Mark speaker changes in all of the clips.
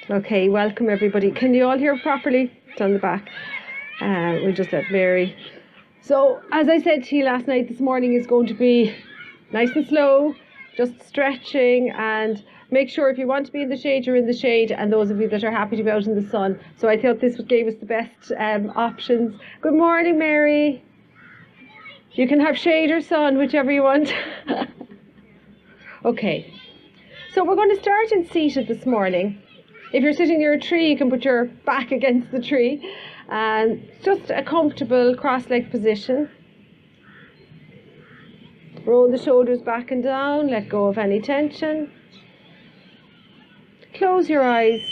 Speaker 1: Okay, welcome everybody. Can you all hear properly? It's on the back. We'll just let Mary. So, as I said to you last night, this morning is going to be nice and slow, just stretching, and make sure if you want to be in the shade, you're in the shade, and those of you that are happy to be out in the sun. So I thought this gave us the best options. Good morning, Mary. You can have shade or sun, whichever you want. Okay, so we're going to start in seated this morning. If you're sitting near a tree, you can put your back against the tree. And just a comfortable cross-leg position. Roll the shoulders back and down, let go of any tension. Close your eyes.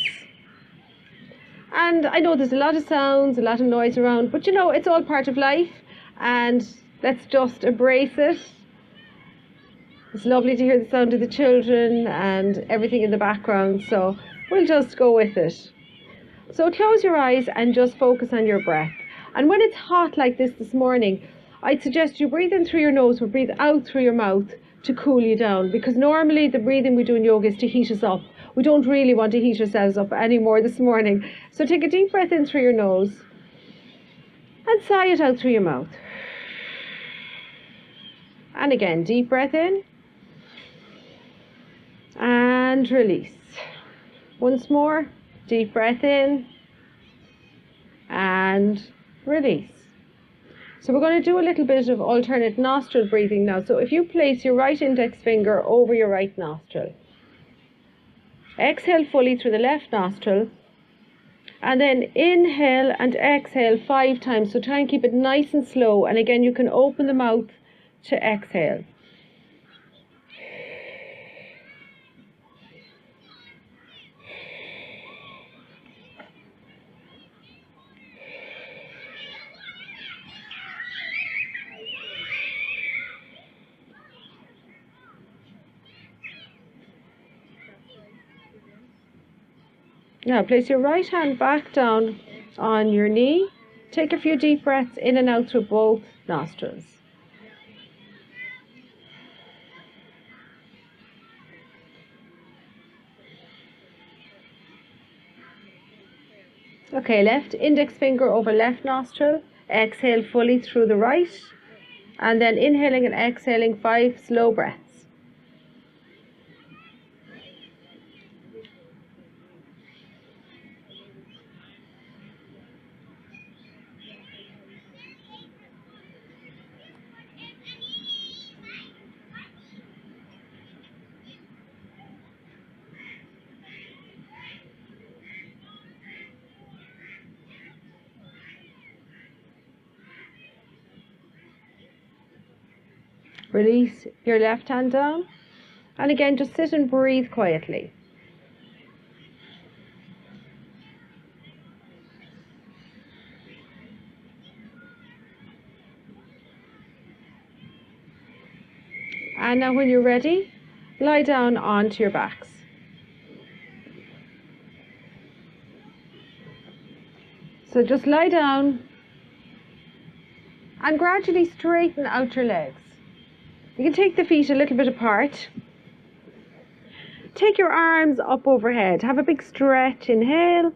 Speaker 1: And I know there's a lot of sounds, a lot of noise around, but you know, it's all part of life, and let's just embrace it. It's lovely to hear the sound of the children and everything in the background, so we'll just go with it. So close your eyes and just focus on your breath. And when it's hot like this morning, I'd suggest you breathe in through your nose or breathe out through your mouth to cool you down, because normally the breathing we do in yoga is to heat us up. We don't really want to heat ourselves up anymore this morning. So take a deep breath in through your nose and sigh it out through your mouth. And again, deep breath in and release. Once more, deep breath in and release. So we're going to do a little bit of alternate nostril breathing now. So if you place your right index finger over your right nostril, exhale fully through the left nostril, and then inhale and exhale 5 times. So try and keep it nice and slow. And again, you can open the mouth to exhale. Now place your right hand back down on your knee. Take a few deep breaths in and out through both nostrils. Okay, left index finger over left nostril. Exhale fully through the right. And then inhaling and exhaling 5 slow breaths. Release your left hand down. And again, just sit and breathe quietly. And now when you're ready, lie down onto your backs. So just lie down and gradually straighten out your legs. You can take the feet a little bit apart. Take your arms up overhead. Have a big stretch. Inhale.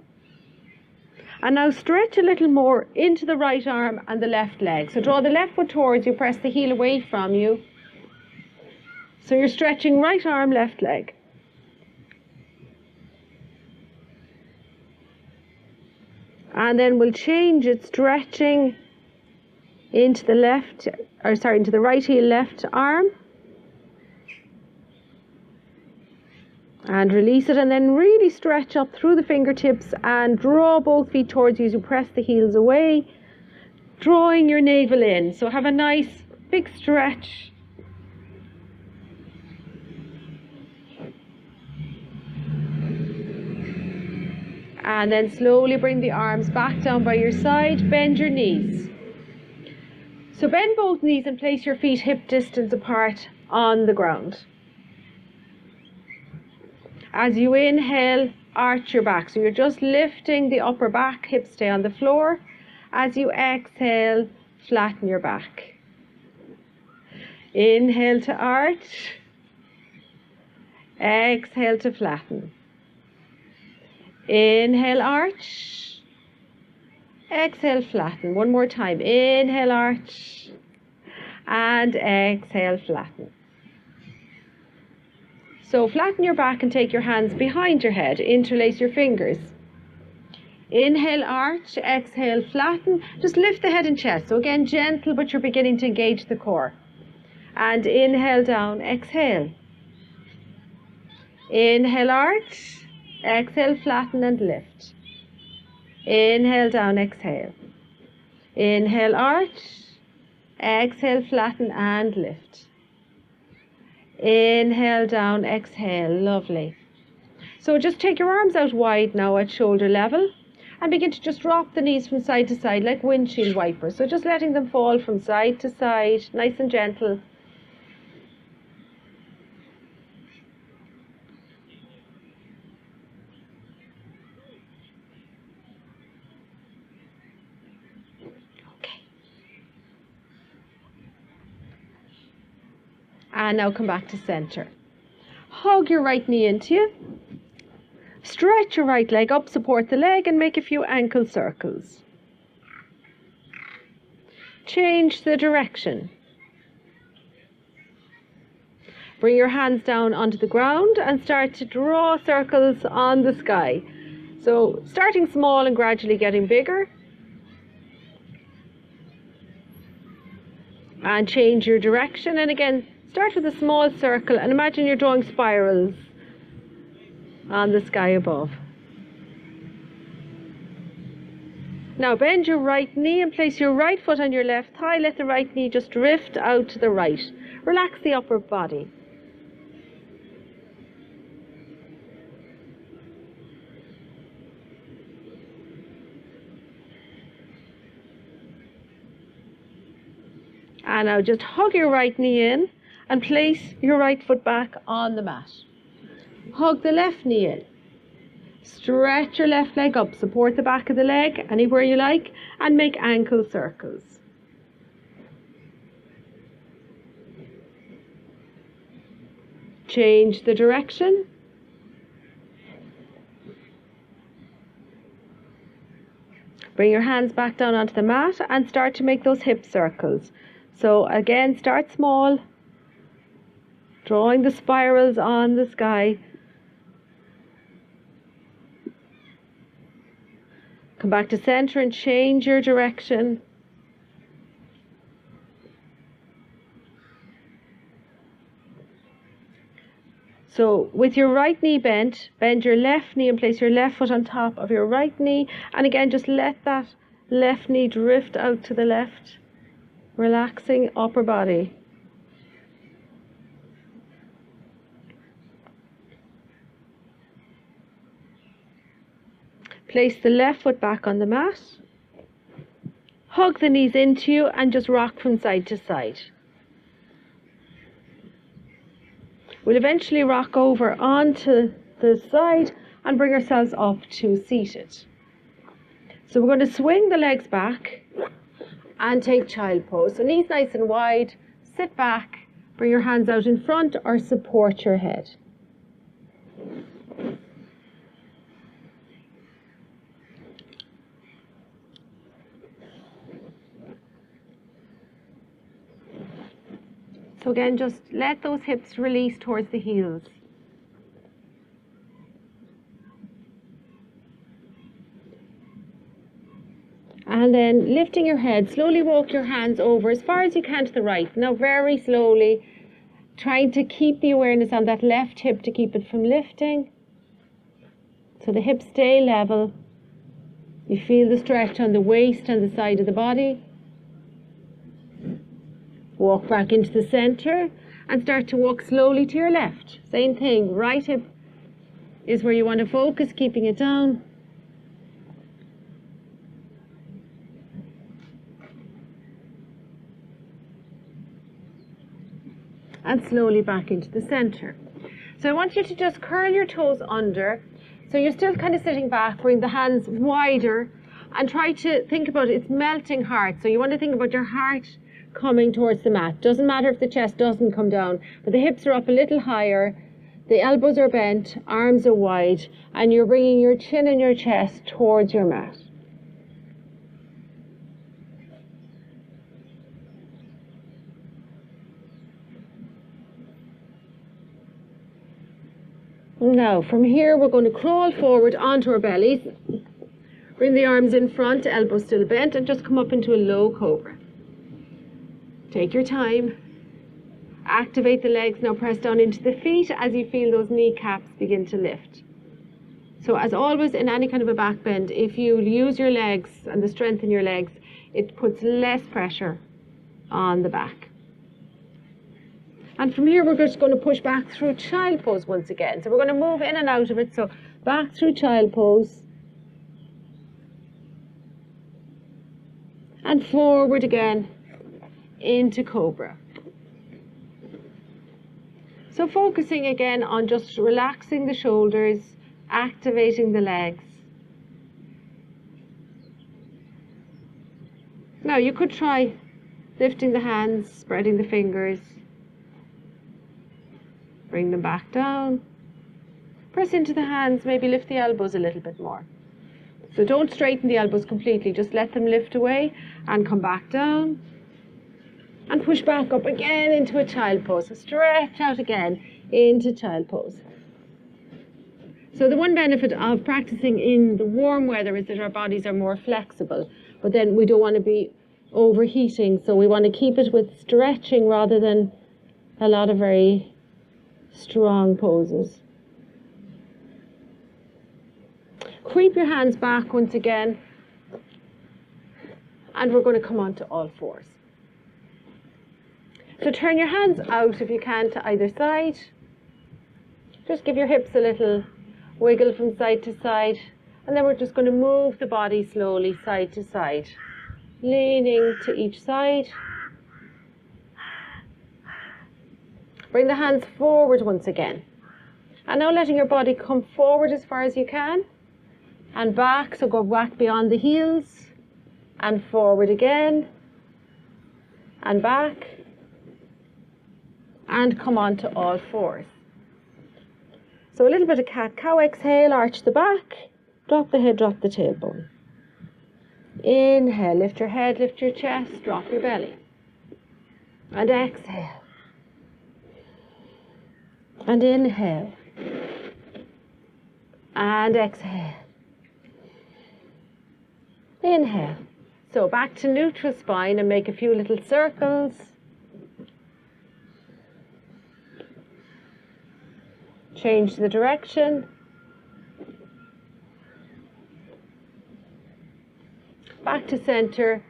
Speaker 1: And now stretch a little more into the right arm and the left leg. So draw the left foot towards you. Press the heel away from you. So you're stretching right arm, left leg. And then we'll change it, stretching into the into the right heel, left arm. And release it, and then really stretch up through the fingertips and draw both feet towards you as you press the heels away, drawing your navel in. So have a nice big stretch. And then slowly bring the arms back down by your side, bend your knees. So bend both knees and place your feet hip distance apart on the ground. As you inhale, arch your back. So you're just lifting the upper back, hips stay on the floor. As you exhale, flatten your back. Inhale to arch. Exhale to flatten. Inhale, arch. Exhale, flatten. One more time. Inhale, arch. And exhale, flatten. So flatten your back and take your hands behind your head. Interlace your fingers. Inhale, arch. Exhale, flatten. Just lift the head and chest. So again, gentle, but you're beginning to engage the core. And inhale down, exhale. Inhale, arch. Exhale, flatten and lift. Inhale down, exhale. Inhale, arch. Exhale, flatten and lift. Inhale down, exhale. Lovely. So just take your arms out wide now at shoulder level and begin to just drop the knees from side to side like windshield wipers. So just letting them fall from side to side, nice and gentle. And now come back to center. Hug your right knee into you. Stretch your right leg up, support the leg and make a few ankle circles. Change the direction. Bring your hands down onto the ground and start to draw circles on the sky. So starting small and gradually getting bigger. And change your direction, and again start with a small circle and imagine you're drawing spirals on the sky above. Now bend your right knee and place your right foot on your left thigh. Let the right knee just drift out to the right. Relax the upper body. And now just hug your right knee in and place your right foot back on the mat. Hug the left knee in. Stretch your left leg up, support the back of the leg anywhere you like, and make ankle circles. Change the direction. Bring your hands back down onto the mat and start to make those hip circles. So again, start small, drawing the spirals on the sky. Come back to center and change your direction. So with your right knee bent, bend your left knee and place your left foot on top of your right knee. And again, just let that left knee drift out to the left, relaxing upper body. Place the left foot back on the mat. Hug the knees into you and just rock from side to side. We'll eventually rock over onto the side and bring ourselves up to seated. So we're going to swing the legs back and take child pose. So knees nice and wide, sit back, bring your hands out in front or support your head. So again, just let those hips release towards the heels. And then lifting your head, slowly walk your hands over as far as you can to the right. Now very slowly, trying to keep the awareness on that left hip to keep it from lifting. So the hips stay level. You feel the stretch on the waist and the side of the body. Walk back into the center and start to walk slowly to your left. Same thing, right hip is where you want to focus, keeping it down. And slowly back into the center. So I want you to just curl your toes under. So you're still kind of sitting back, bring the hands wider and try to think about it's melting heart. So you want to think about your heart coming towards the mat. Doesn't matter if the chest doesn't come down, but the hips are up a little higher, The elbows are bent, arms are wide, and you're bringing your chin and your chest towards your mat. Now, from here, we're going to crawl forward onto our bellies. Bring the arms in front, elbows still bent, and just come up into a low cobra. Take your time. Activate the legs, now press down into the feet as you feel those kneecaps begin to lift. So as always in any kind of a back bend, if you use your legs and the strength in your legs, it puts less pressure on the back. And from here we're just going to push back through child pose once again. So we're going to move in and out of it. So back through child pose. And forward again into cobra. So focusing again on just relaxing the shoulders, activating the legs. Now you could try lifting the hands, spreading the fingers. Bring them back down. Press into the hands, maybe lift the elbows a little bit more. So don't straighten the elbows completely, just let them lift away and come back down. And push back up again into a child pose. So stretch out again into child pose. So the one benefit of practicing in the warm weather is that our bodies are more flexible, but then we don't want to be overheating, so we want to keep it with stretching rather than a lot of very strong poses. Creep your hands back once again, and we're going to come on to all fours. So turn your hands out if you can to either side. Just give your hips a little wiggle from side to side, and then we're just going to move the body slowly side to side, leaning to each side. Bring the hands forward once again. And now letting your body come forward as far as you can, and back, so go back beyond the heels, and forward again, and back. And come on to all fours. So a little bit of cat-cow. Exhale, arch the back, drop the head, drop the tailbone. Inhale, lift your head, lift your chest, drop your belly. And exhale. And inhale. And exhale. Inhale. So back to neutral spine and make a few little circles. Change the direction. Back to center.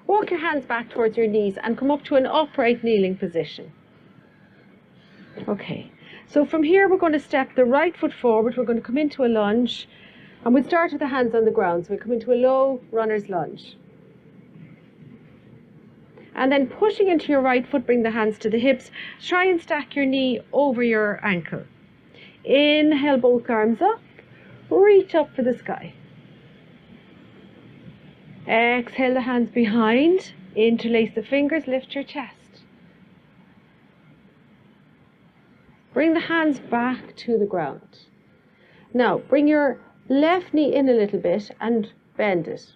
Speaker 1: Walk your hands back towards your knees and come up to an upright kneeling position. Okay, so from here we're going to step the right foot forward. We're going to come into a lunge, and we'll start with the hands on the ground. So we come into a low runner's lunge. And then pushing into your right foot, bring the hands to the hips. Try and stack your knee over your ankle. Inhale, both arms up, reach up for the sky. Exhale, the hands behind, interlace the fingers, lift your chest. Bring the hands back to the ground. Now, bring your left knee in a little bit and bend it.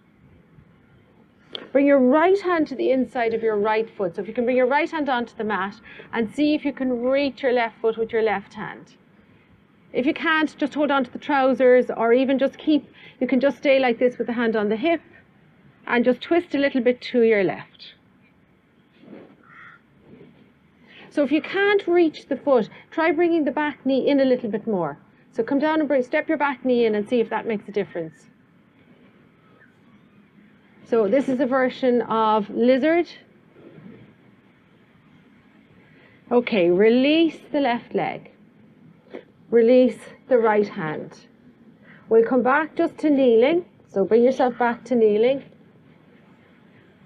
Speaker 1: Bring your right hand to the inside of your right foot. So if you can bring your right hand onto the mat and see if you can reach your left foot with your left hand. If you can't, just hold on to the trousers, or even you can just stay like this with the hand on the hip and just twist a little bit to your left. So if you can't reach the foot, try bringing the back knee in a little bit more. So come down and step your back knee in and see if that makes a difference. So this is a version of lizard. Okay, release the left leg. Release the right hand. We'll come back just to kneeling. So bring yourself back to kneeling.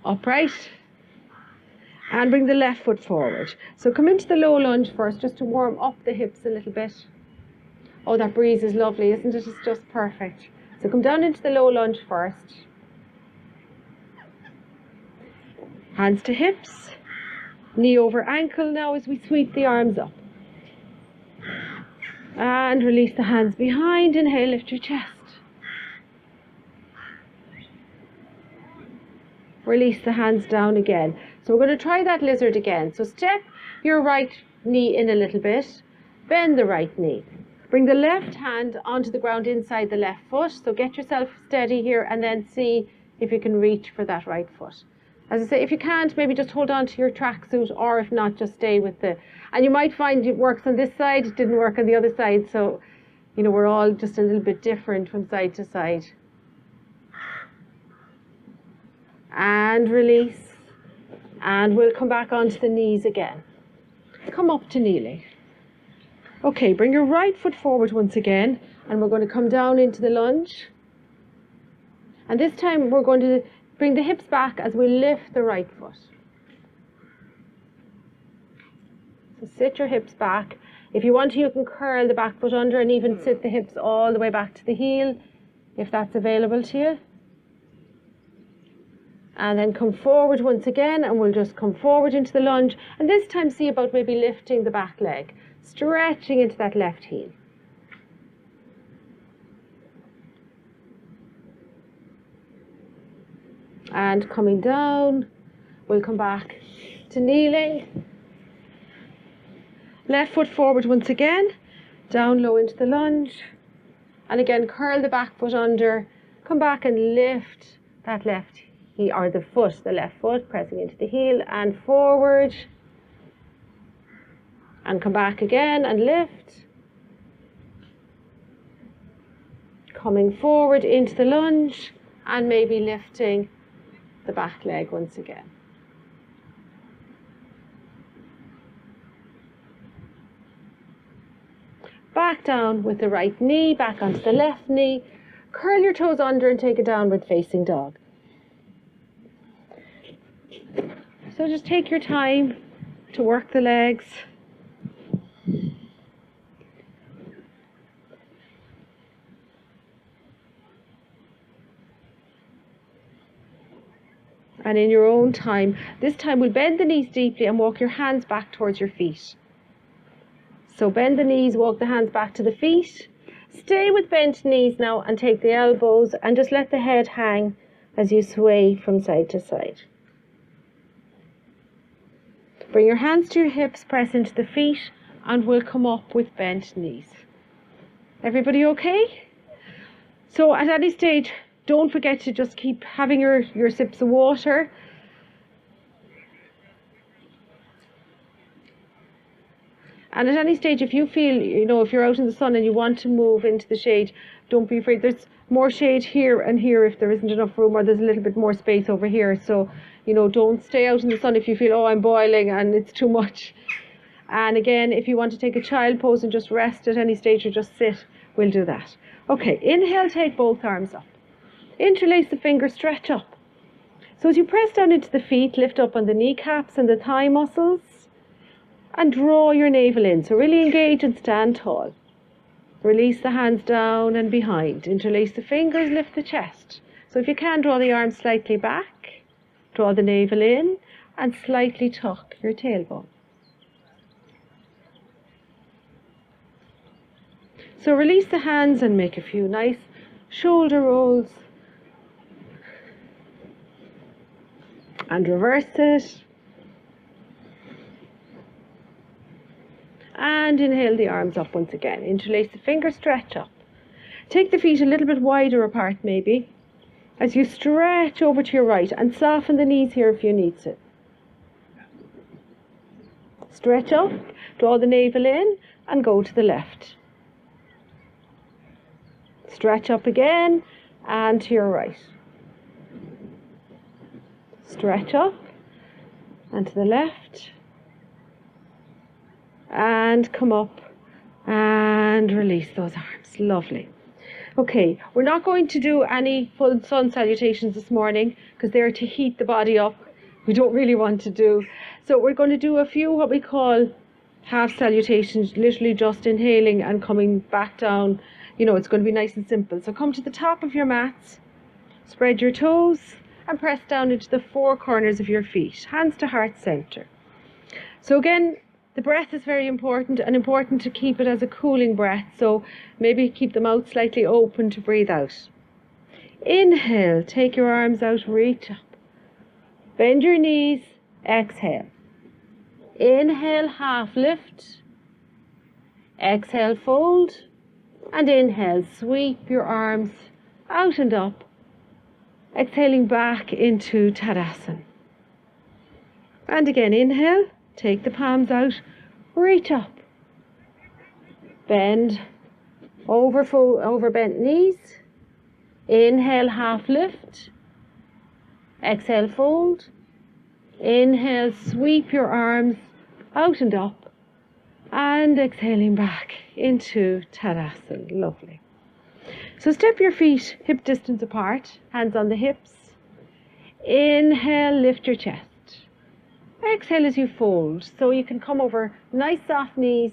Speaker 1: Upright. And bring the left foot forward. So come into the low lunge first, just to warm up the hips a little bit. Oh, that breeze is lovely, isn't it? It's just perfect. So come down into the low lunge first. Hands to hips. Knee over ankle now as we sweep the arms up. And release the hands behind. Inhale, lift your chest. Release the hands down again. So we're going to try that lizard again. So step your right knee in a little bit. Bend the right knee. Bring the left hand onto the ground inside the left foot. So get yourself steady here and then see if you can reach for that right foot. As I say, if you can't, maybe just hold on to your tracksuit, or if not, just stay with the... And you might find it works on this side, it didn't work on the other side. So, you know, we're all just a little bit different from side to side. And release. And we'll come back onto the knees again. Come up to kneeling. Okay, bring your right foot forward once again, and we're going to come down into the lunge. And this time we're going to bring the hips back as we lift the right foot. So sit your hips back. If you want to, you can curl the back foot under and even sit the hips all the way back to the heel, if that's available to you. And then come forward once again, and we'll just come forward into the lunge. And this time see about maybe lifting the back leg, stretching into that left heel. And coming down, we'll come back to kneeling. Left foot forward once again, down low into the lunge. And again, curl the back foot under, come back and lift that left heel, or the foot, the left foot, pressing into the heel and forward. And come back again and lift. Coming forward into the lunge and maybe lifting the back leg once again. Back down with the right knee, back onto the left knee. Curl your toes under and take a downward facing dog. So just take your time to work the legs. And in your own time, this time we'll bend the knees deeply and walk your hands back towards your feet. So bend the knees, walk the hands back to the feet. Stay with bent knees now and take the elbows and just let the head hang as you sway from side to side. Bring your hands to your hips, press into the feet, and we'll come up with bent knees. Everybody okay? So at any stage, don't forget to just keep having your sips of water. And at any stage, if you feel, you know, if you're out in the sun and you want to move into the shade, don't be afraid. There's more shade here and here if there isn't enough room, or there's a little bit more space over here. So, you know, don't stay out in the sun if you feel, oh, I'm boiling and it's too much. And again, if you want to take a child pose and just rest at any stage or just sit, we'll do that. Okay, inhale, take both arms up. Interlace the fingers, stretch up. So as you press down into the feet, lift up on the kneecaps and the thigh muscles and draw your navel in. So really engage and stand tall. Release the hands down and behind. Interlace the fingers, lift the chest. So if you can, draw the arms slightly back, draw the navel in and slightly tuck your tailbone. So release the hands and make a few nice shoulder rolls. And reverse it. And inhale the arms up once again. Interlace the fingers, stretch up. Take the feet a little bit wider apart maybe, as you stretch over to your right, and soften the knees here if you need to. Stretch up, draw the navel in, and go to the left. Stretch up again, and to your right. Stretch up, and to the left. And come up, and release those arms. Lovely. Okay, we're not going to do any full sun salutations this morning because they're to heat the body up. We don't really want to do. So we're going to do a few what we call half salutations, literally just inhaling and coming back down. You know, it's going to be nice and simple. So come to the top of your mats, spread your toes and press down into the four corners of your feet, hands to heart center. So again, The breath is very important, and important to keep it as a cooling breath. So maybe keep the mouth slightly open to breathe out. Inhale, take your arms out, reach up. Bend your knees, exhale. Inhale, half lift. Exhale, fold. And inhale, sweep your arms out and up. Exhaling back into Tadasana. And again, inhale, take the palms out, reach up. Bend over bent knees. Inhale, half lift. Exhale, fold. Inhale, sweep your arms out and up. And exhaling back into Tadasana. Lovely. So step your feet hip distance apart, hands on the hips. Inhale, lift your chest. Exhale as you fold. So you can come over nice soft knees.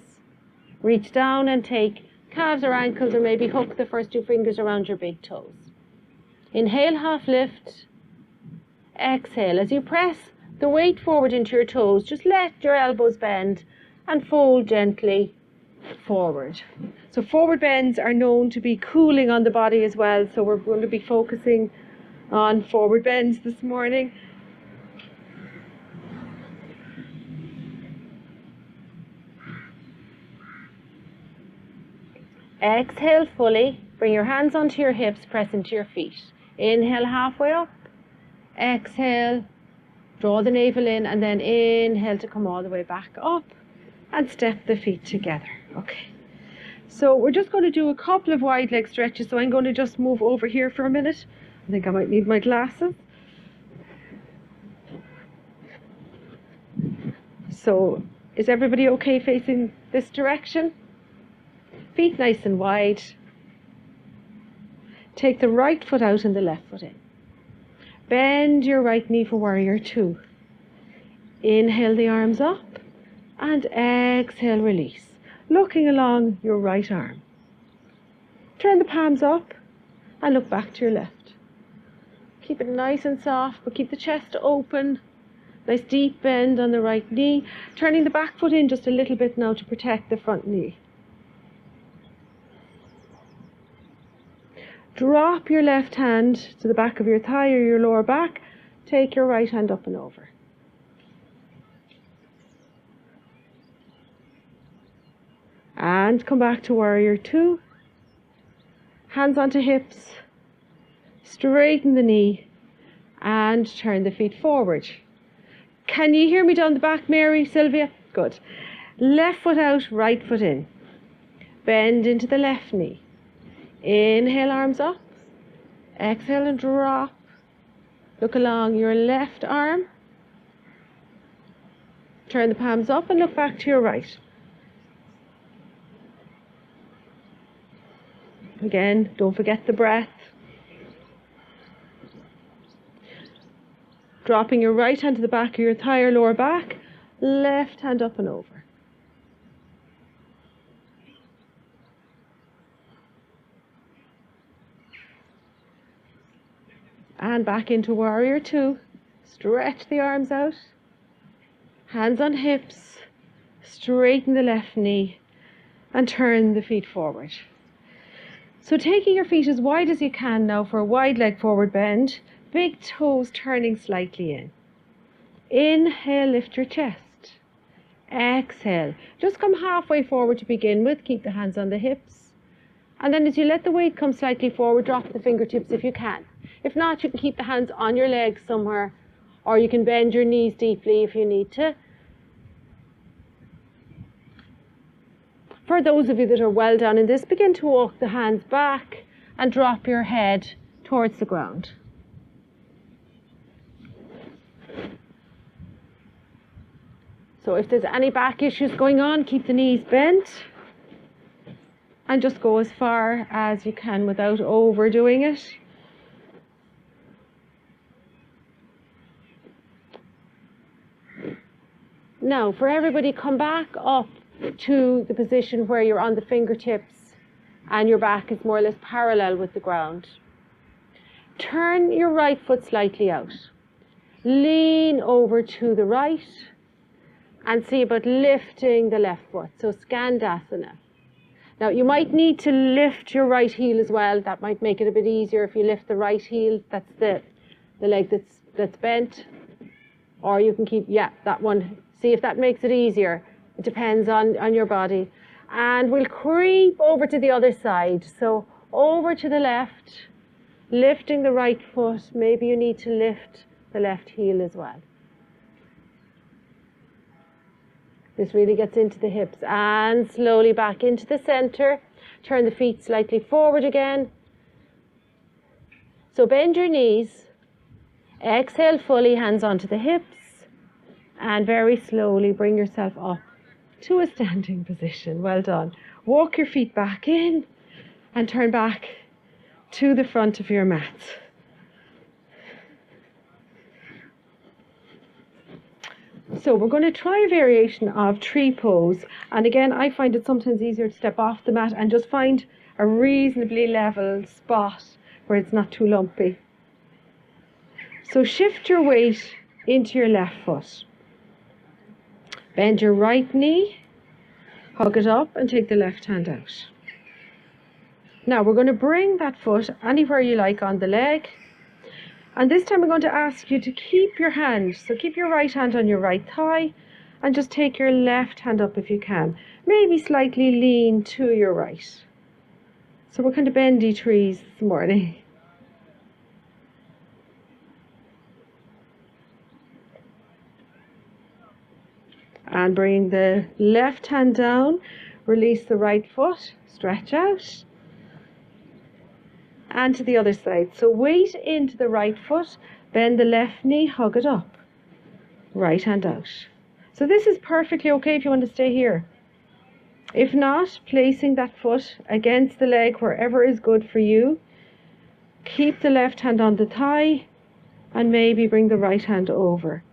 Speaker 1: Reach down and take calves or ankles, or maybe hook the first two fingers around your big toes. Inhale, half lift. Exhale as you press the weight forward into your toes. Just let your elbows bend and fold gently forward. So forward bends are known to be cooling on the body as well. So we're going to be focusing on forward bends this morning. Exhale fully. Bring your hands onto your hips, press into your feet. Inhale halfway up. Exhale, draw the navel in, and then inhale to come all the way back up and step the feet together. Okay. So we're just going to do a couple of wide leg stretches. So I'm going to just move over here for a minute. I think I might need my glasses. So is everybody okay facing this direction? Feet nice and wide. Take the right foot out and the left foot in. Bend your right knee for warrior two. Inhale the arms up and exhale, release. Looking along your right arm. Turn the palms up and look back to your left. Keep it nice and soft, but keep the chest open. Nice deep bend on the right knee. Turning the back foot in just a little bit now to protect the front knee. Drop your left hand to the back of your thigh or your lower back. Take your right hand up and over. And come back to warrior two. Hands onto hips. Straighten the knee and turn the feet forward. Can you hear me down the back, Mary, Sylvia? Good. Left foot out, right foot in. Bend into the left knee. Inhale, arms up. Exhale and drop. Look along your left arm. Turn the palms up and look back to your right. Again, don't forget the breath. Dropping your right hand to the back of your thigh or lower back. Left hand up and over. And back into warrior two. Stretch the arms out. Hands on hips. Straighten the left knee. And turn the feet forward. So taking your feet as wide as you can now for a wide leg forward bend. Big toes turning slightly in. Inhale, lift your chest. Exhale. Just come halfway forward to begin with. Keep the hands on the hips. And then as you let the weight come slightly forward, drop the fingertips if you can. If not, you can keep the hands on your legs somewhere, or you can bend your knees deeply if you need to. For those of you that are well down in this, begin to walk the hands back and drop your head towards the ground. So if there's any back issues going on, keep the knees bent and just go as far as you can without overdoing it. Now, for everybody, come back up to the position where you're on the fingertips and your back is more or less parallel with the ground. Turn your right foot slightly out. Lean over to the right. and see about lifting the left foot. So Skandasana. Now you might need to lift your right heel as well. That might make it a bit easier if you lift the right heel. That's the leg that's bent. Or you can keep, that one. See if that makes it easier. It depends on your body. And we'll creep over to the other side. So over to the left, lifting the right foot. Maybe you need to lift the left heel as well. This really gets into the hips. And slowly back into the center. Turn the feet slightly forward again. So bend your knees. Exhale fully, hands onto the hips. And very slowly bring yourself up to a standing position. Well done. Walk your feet back in and turn back to the front of your mat. So we're going to try a variation of tree pose. And again, I find it sometimes easier to step off the mat and just find a reasonably level spot where it's not too lumpy. So shift your weight into your left foot. Bend your right knee, hug it up and take the left hand out. Now we're going to bring that foot anywhere you like on the leg. And this time I'm going to ask you to keep your hand, so keep your right hand on your right thigh and just take your left hand up if you can. Maybe slightly lean to your right. So we're kind of bendy trees this morning. And bring the left hand down, release the right foot, stretch out. And to the other side. So weight into the right foot, bend the left knee, hug it up. Right hand out. So this is perfectly okay if you want to stay here. If not, placing that foot against the leg wherever is good for you. Keep the left hand on the thigh and maybe bring the right hand over.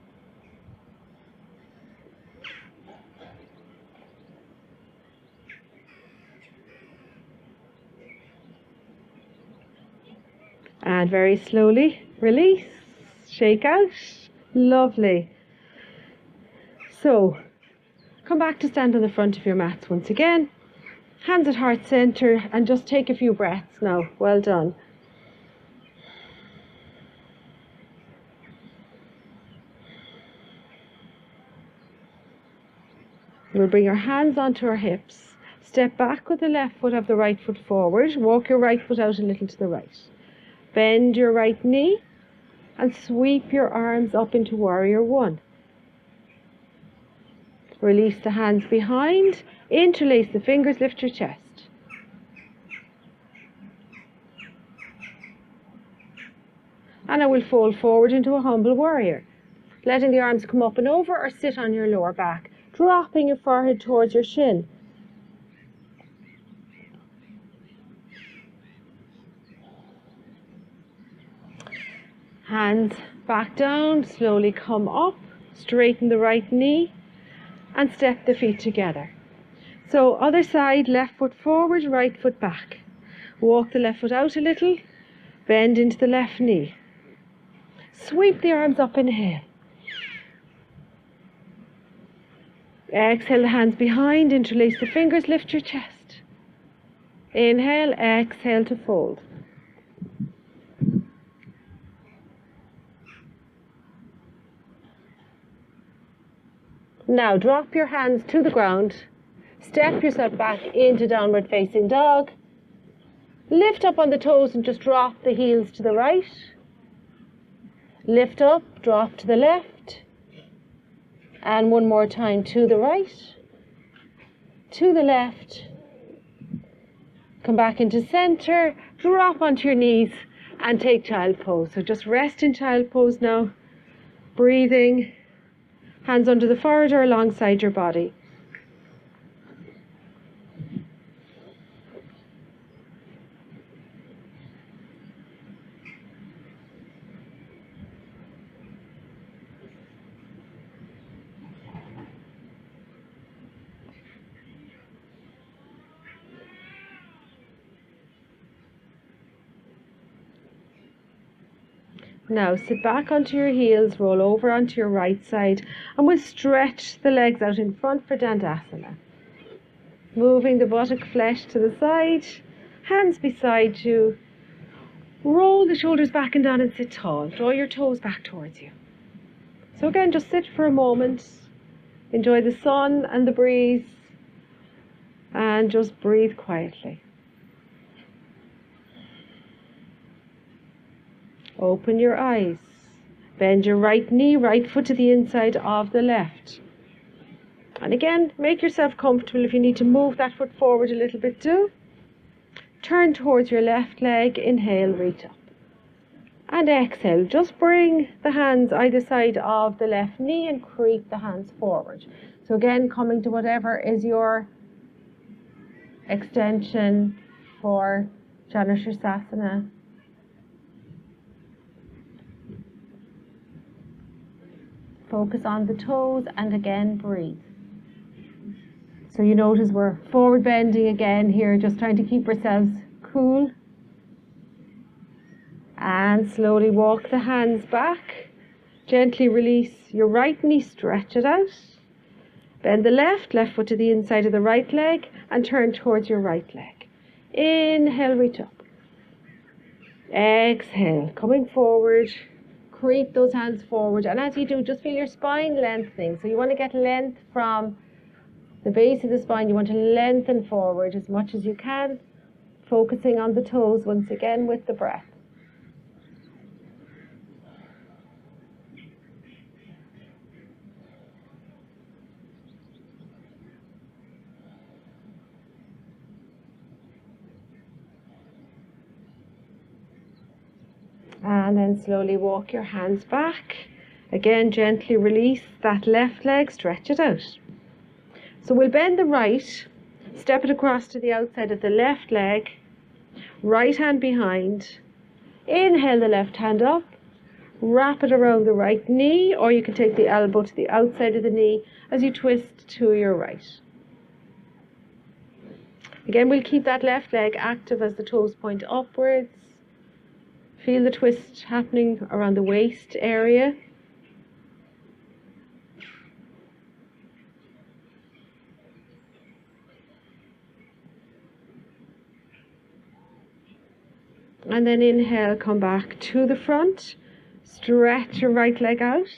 Speaker 1: And very slowly release, shake out. Lovely. So come back to stand on the front of your mats once again. Hands at heart center and just take a few breaths now. Well done. We'll bring our hands onto our hips. Step back with the left foot, have the right foot forward. Walk your right foot out a little to the right. Bend your right knee and sweep your arms up into warrior one. Release the hands behind, interlace the fingers, lift your chest. And I will fold forward into a humble warrior, letting the arms come up and over or sit on your lower back, dropping your forehead towards your shin. Hands back down, slowly come up, straighten the right knee and step the feet together. So other side, left foot forward, right foot back. Walk the left foot out a little, bend into the left knee. Sweep the arms up, inhale. Exhale the hands behind, interlace the fingers, lift your chest. Inhale, exhale to fold. Now drop your hands to the ground, step yourself back into downward facing dog, lift up on the toes and just drop the heels to the right, lift up, drop to the left, and one more time to the right, to the left, come back into center, drop onto your knees and take child pose. So just rest in child pose now, breathing. Hands under the forehead or alongside your body. Now sit back onto your heels, roll over onto your right side, and we'll stretch the legs out in front for Dandasana. Moving the buttock flesh to the side, hands beside you. Roll the shoulders back and down and sit tall. Draw your toes back towards you. So again, just sit for a moment. Enjoy the sun and the breeze. And just breathe quietly. Open your eyes. Bend your right knee, right foot to the inside of the left. And again, make yourself comfortable. If you need to move that foot forward a little bit, do. Turn towards your left leg. Inhale, reach up. And exhale. Just bring the hands either side of the left knee and creep the hands forward. So again, coming to whatever is your extension for Janushirasana. Focus on the toes and again breathe. So you notice we're forward bending again here, just trying to keep ourselves cool. And slowly walk the hands back. Gently release your right knee, stretch it out. Bend the left foot to the inside of the right leg and turn towards your right leg. Inhale, reach up. Exhale, coming forward. Creep those hands forward. And as you do, just feel your spine lengthening. So you want to get length from the base of the spine. You want to lengthen forward as much as you can. Focusing on the toes once again with the breath. And then slowly walk your hands back. Again, gently release that left leg, stretch it out. So we'll bend the right, step it across to the outside of the left leg, right hand behind. Inhale the left hand up, wrap it around the right knee, or you can take the elbow to the outside of the knee as you twist to your right. Again, we'll keep that left leg active as the toes point upwards. Feel the twist happening around the waist area. And then inhale, come back to the front. Stretch your right leg out.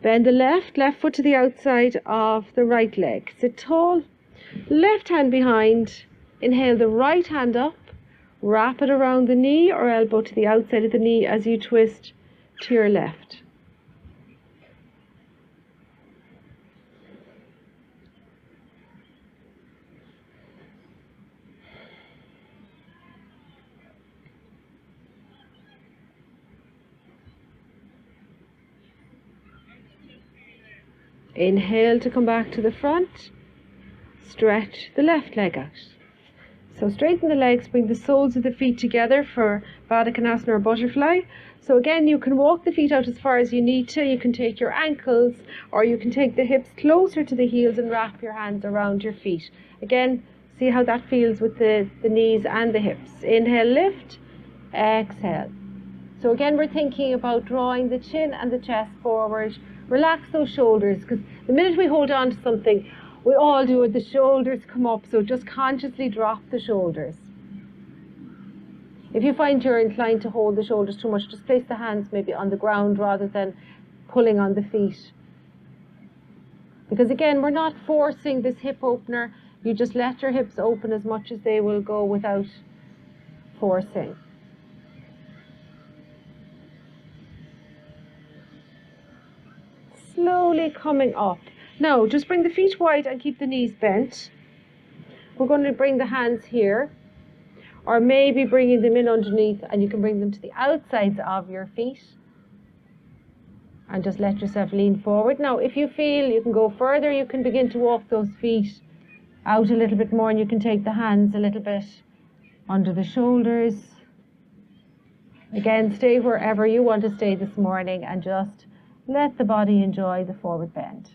Speaker 1: Bend the left foot to the outside of the right leg. Sit tall. Left hand behind. Inhale the right hand up. Wrap it around the knee or elbow to the outside of the knee as you twist to your left. Inhale to come back to the front. Stretch the left leg out. So straighten the legs, bring the soles of the feet together for Baddha Konasana or butterfly. So again, you can walk the feet out as far as you need to. You can take your ankles or you can take the hips closer to the heels and wrap your hands around your feet. Again, see how that feels with the knees and the hips. Inhale, lift, exhale. So again, we're thinking about drawing the chin and the chest forward. Relax those shoulders, because the minute we hold on to something, we all do it, the shoulders come up, so just consciously drop the shoulders. If you find you're inclined to hold the shoulders too much, just place the hands maybe on the ground rather than pulling on the feet. Because again, we're not forcing this hip opener, you just let your hips open as much as they will go without forcing. Slowly coming up. Now, just bring the feet wide and keep the knees bent. We're going to bring the hands here, or maybe bringing them in underneath, and you can bring them to the outsides of your feet. And just let yourself lean forward. Now, if you feel you can go further, you can begin to walk those feet out a little bit more, and you can take the hands a little bit under the shoulders. Again, stay wherever you want to stay this morning, and just let the body enjoy the forward bend.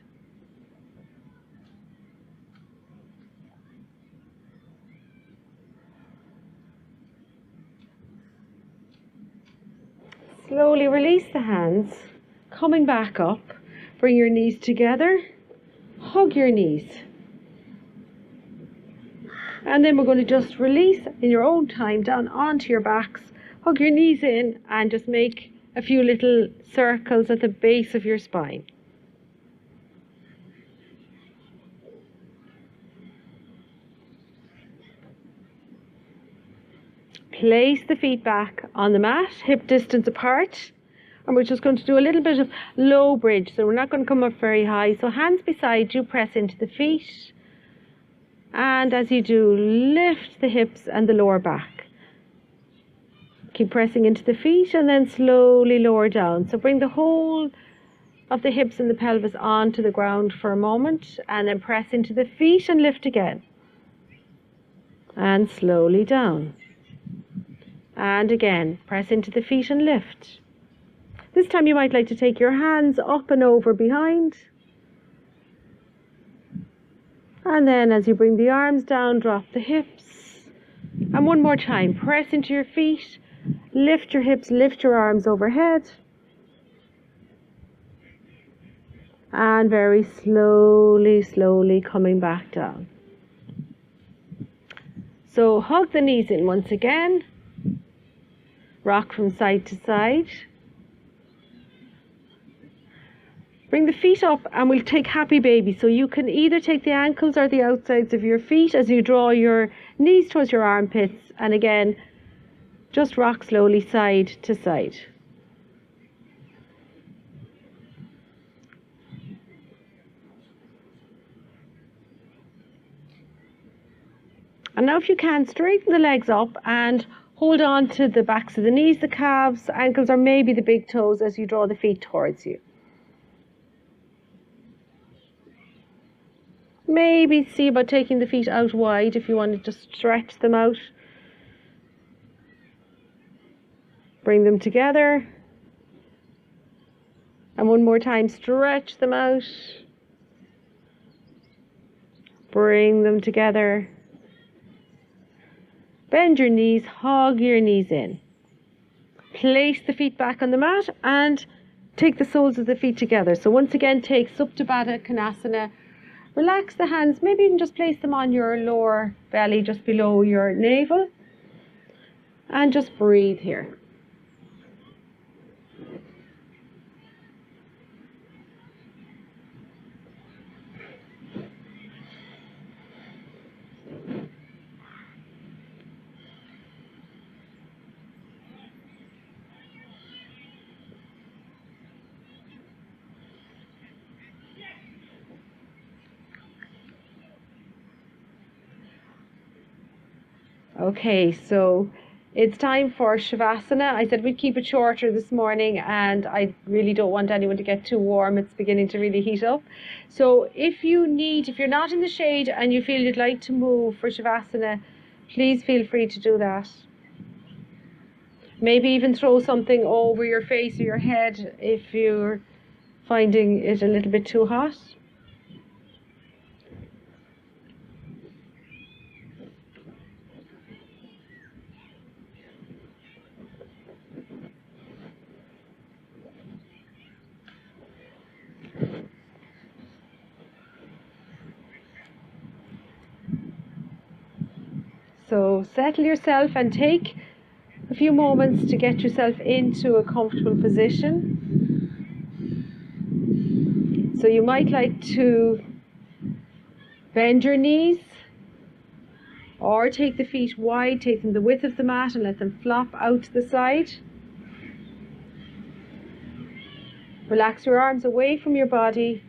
Speaker 1: slowly release the hands, coming back up. Bring your knees together, hug your knees. And then we're going to just release in your own time down onto your backs. Hug your knees in and just make a few little circles at the base of your spine. Place the feet back on the mat, hip distance apart. And we're just going to do a little bit of low bridge. So we're not going to come up very high. So hands beside you, press into the feet. And as you do, lift the hips and the lower back. Keep pressing into the feet and then slowly lower down. So bring the whole of the hips and the pelvis onto the ground for a moment. And then press into the feet and lift again. And slowly down. And again, press into the feet and lift. This time you might like to take your hands up and over behind. And then as you bring the arms down, drop the hips. And one more time, press into your feet, lift your hips, lift your arms overhead. And very slowly, slowly coming back down. So hug the knees in once again. Rock from side to side. Bring the feet up and we'll take happy baby. So you can either take the ankles or the outsides of your feet as you draw your knees towards your armpits. And again, just rock slowly side to side. And now if you can, straighten the legs up and hold on to the backs of the knees, the calves, ankles, or maybe the big toes as you draw the feet towards you. Maybe see about taking the feet out wide if you want to just stretch them out. Bring them together. And one more time, stretch them out. Bring them together. Bend your knees, hug your knees in. Place the feet back on the mat and take the soles of the feet together. So once again, take Supta Baddha Konasana. Relax the hands, maybe you can just place them on your lower belly, just below your navel. And just breathe here. Okay, so it's time for Shavasana. I said we'd keep it shorter this morning and I really don't want anyone to get too warm. It's beginning to really heat up. So if you're not in the shade and you feel you'd like to move for Shavasana, please feel free to do that. Maybe even throw something over your face or your head if you're finding it a little bit too hot. So settle yourself and take a few moments to get yourself into a comfortable position. So you might like to bend your knees or take the feet wide, take them the width of the mat and let them flop out to the side. Relax your arms away from your body.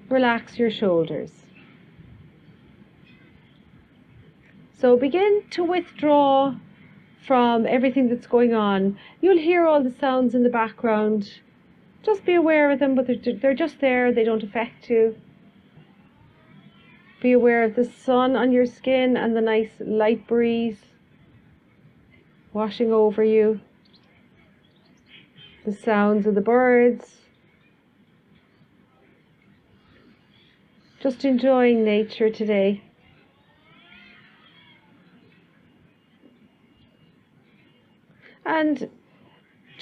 Speaker 1: Relax your shoulders. So begin to withdraw from everything that's going on. You'll hear all the sounds in the background. Just be aware of them, but they're just there. They don't affect you. Be aware of the sun on your skin and the nice light breeze washing over you. The sounds of the birds. Just enjoying nature today. And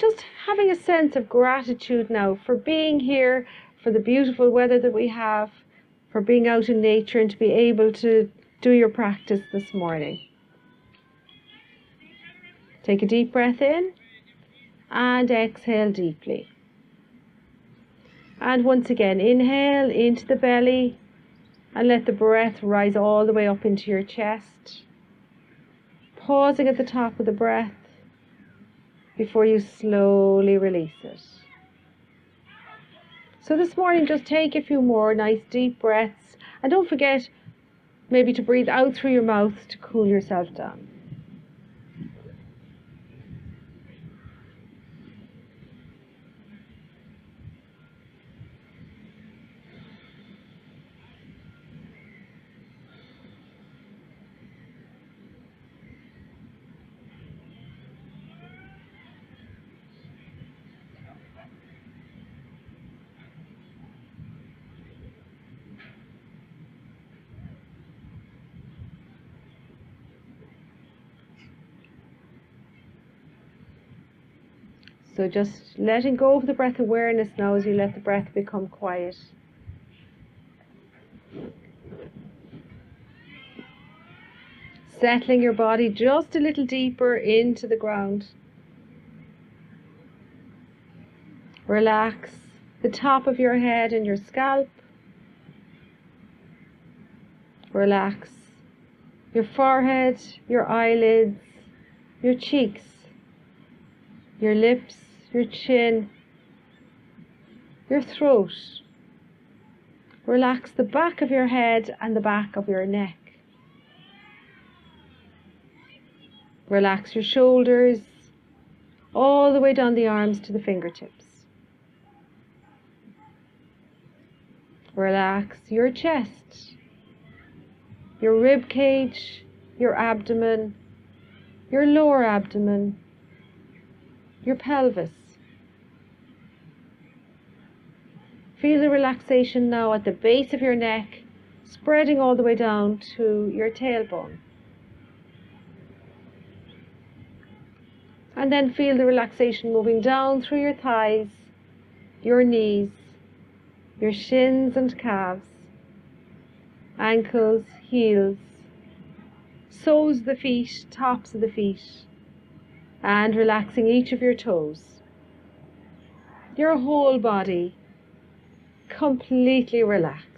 Speaker 1: just having a sense of gratitude now for being here, for the beautiful weather that we have, for being out in nature and to be able to do your practice this morning. Take a deep breath in and exhale deeply. And once again, inhale into the belly and let the breath rise all the way up into your chest. Pausing at the top of the breath before you slowly release it. So this morning, just take a few more nice deep breaths, and don't forget maybe to breathe out through your mouth to cool yourself down. So just letting go of the breath awareness now as you let the breath become quiet. Settling your body just a little deeper into the ground. Relax the top of your head and your scalp. Relax your forehead, your eyelids, your cheeks, your lips, your chin, your throat. Relax the back of your head and the back of your neck. Relax your shoulders all the way down the arms to the fingertips. Relax your chest, your rib cage, your abdomen, your lower abdomen, your pelvis. Feel the relaxation now at the base of your neck, spreading all the way down to your tailbone. And then feel the relaxation moving down through your thighs, your knees, your shins and calves, ankles, heels, soles of the feet, tops of the feet, and relaxing each of your toes. Your whole body completely relaxed.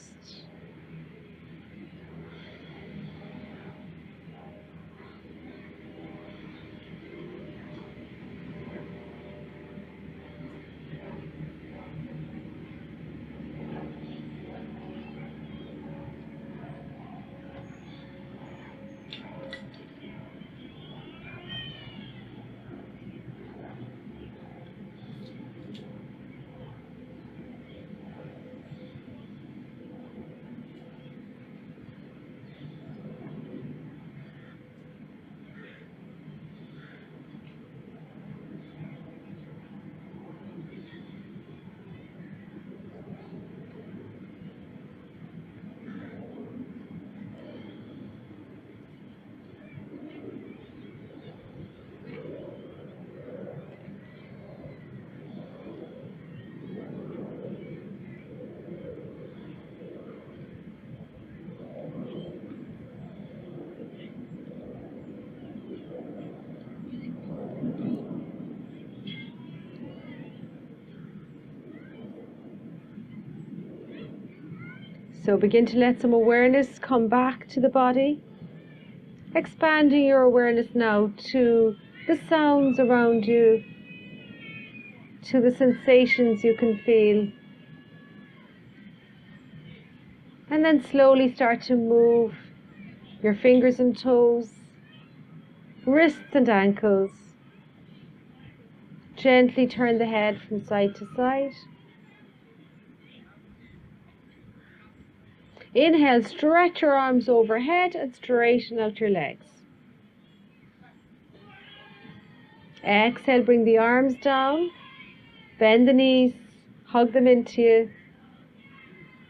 Speaker 1: So begin to let some awareness come back to the body, expanding your awareness now to the sounds around you, to the sensations you can feel. And then slowly start to move your fingers and toes, wrists and ankles. Gently turn the head from side to side. Inhale, stretch your arms overhead and straighten out your legs. Exhale, bring the arms down, bend the knees, hug them into you,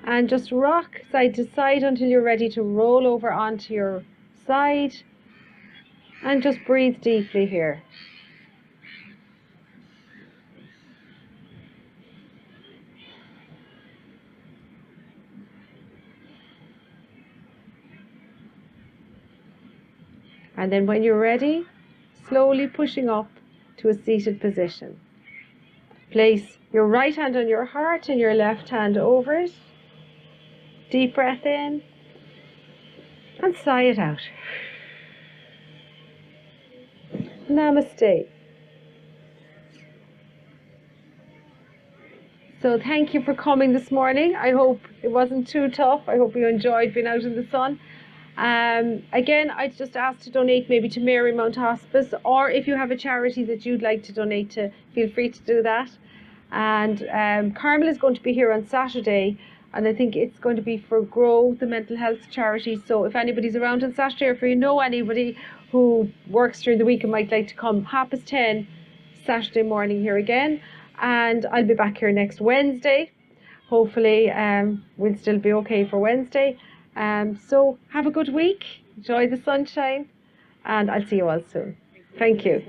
Speaker 1: and just rock side to side until you're ready to roll over onto your side, and just breathe deeply here. And then when you're ready, slowly pushing up to a seated position. Place your right hand on your heart and your left hand over it. Deep breath in and sigh it out. Namaste. So thank you for coming this morning. I hope it wasn't too tough. I hope you enjoyed being out in the sun. Again, I'd just ask to donate maybe to Marymount Hospice, or if you have a charity that you'd like to donate to, feel free to do that. And Carmel is going to be here on Saturday, and I think it's going to be for Grow, the mental health charity. So if anybody's around on Saturday, or if you know anybody who works during the week and might like to come, 10:30 Saturday morning here again. And I'll be back here next Wednesday. Hopefully we'll still be okay for Wednesday. So have a good week, enjoy the sunshine, and I'll see you all soon. Thank you.